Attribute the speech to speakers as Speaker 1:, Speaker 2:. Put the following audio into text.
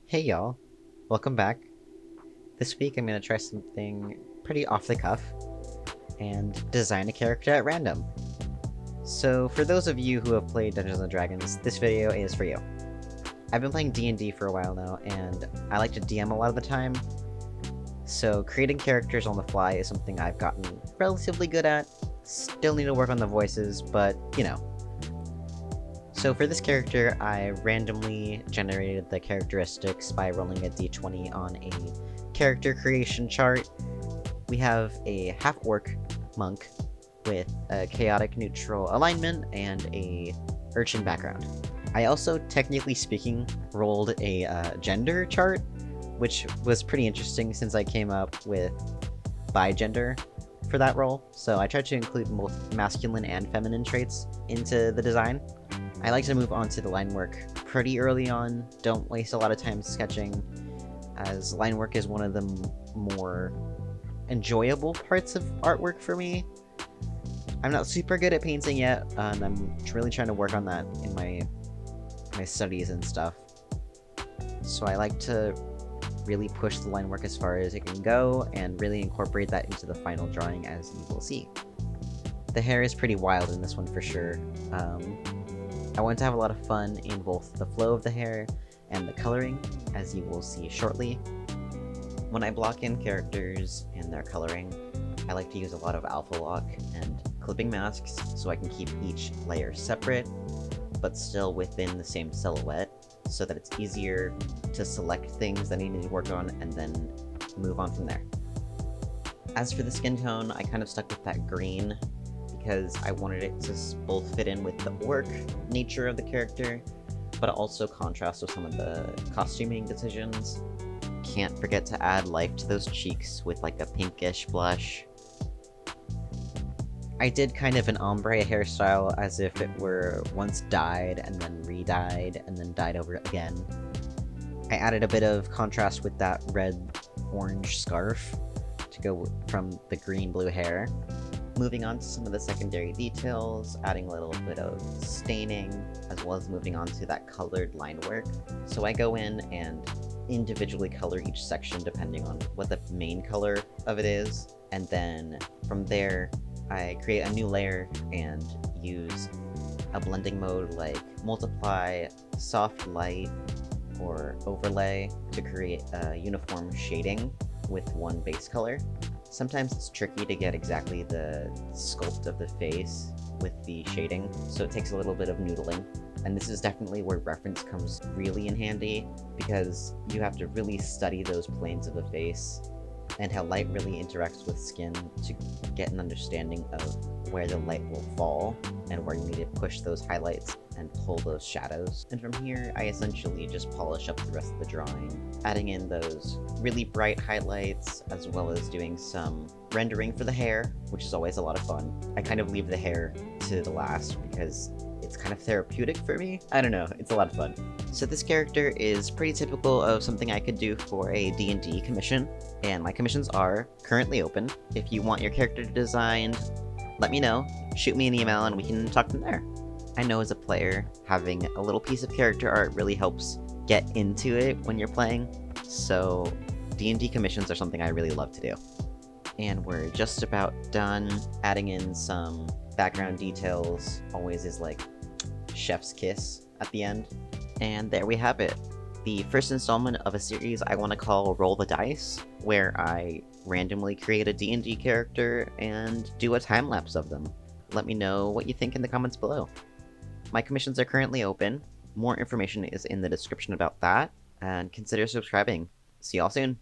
Speaker 1: Hey y'all, welcome back. This week I'm gonna try something pretty off the cuff and design a character at random. So for those of you who have played Dungeons & Dragons, this video is for you. I've been playing D&D for a while now, and I like to DM a lot of the time, so creating characters on the fly is something I've gotten relatively good at. Still need to work on the voices, but you know. So for this character, I randomly generated the characteristics by rolling a d20 on a character creation chart. We have a half-orc monk with a chaotic neutral alignment and a urchin background. I also, technically speaking, rolled a gender chart, which was pretty interesting since I came up with bi-gender for that role, so I tried to include both masculine and feminine traits into the design. I like to move on to the line work pretty early on, don't waste a lot of time sketching, as line work is one of the more enjoyable parts of artwork for me. I'm not super good at painting yet, and I'm really trying to work on that in my studies and stuff. So I like to really push the line work as far as it can go, and really incorporate that into the final drawing, as you will see. The hair is pretty wild in this one for sure. I want to have a lot of fun in both the flow of the hair and the coloring, as you will see shortly. When I block in characters and their coloring, I like to use a lot of alpha lock and clipping masks so I can keep each layer separate, but still within the same silhouette, so that it's easier to select things that I need to work on and then move on from there. As for the skin tone, I kind of stuck with that green, because I wanted it to both fit in with the orc nature of the character, but also contrast with some of the costuming decisions. Can't forget to add life to those cheeks with like a pinkish blush. I did kind of an ombre hairstyle, as if it were once dyed and then re-dyed and then dyed over again. I added a bit of contrast with that red-orange scarf to go from the green-blue hair. Moving on to some of the secondary details, adding a little bit of staining, as well as moving on to that colored line work. So I go in and individually color each section depending on what the main color of it is, and then from there I create a new layer and use a blending mode like multiply, soft light, or overlay to create a uniform shading with one base color. Sometimes it's tricky to get exactly the sculpt of the face with the shading, so it takes a little bit of noodling. And this is definitely where reference comes really in handy, because you have to really study those planes of the face and how light really interacts with skin to get an understanding of where the light will fall and where you need to push those highlights and pull those shadows. And from here, I essentially just polish up the rest of the drawing, adding in those really bright highlights, as well as doing some rendering for the hair, which is always a lot of fun. I kind of leave the hair to the last because it's kind of therapeutic for me. I don't know, it's a lot of fun. So this character is pretty typical of something I could do for a D&D commission, and my commissions are currently open. If you want your character designed, let me know, shoot me an email, and we can talk from there. I know as a player, having a little piece of character art really helps get into it when you're playing, so D&D commissions are something I really love to do. And we're just about done. Adding in some background details always is like chef's kiss at the end. And there we have it. The first installment of a series I want to call Roll the Dice, where I randomly create a D&D character and do a time-lapse of them. Let me know what you think in the comments below. My commissions are currently open. More information is in the description about that, and consider subscribing. See y'all soon!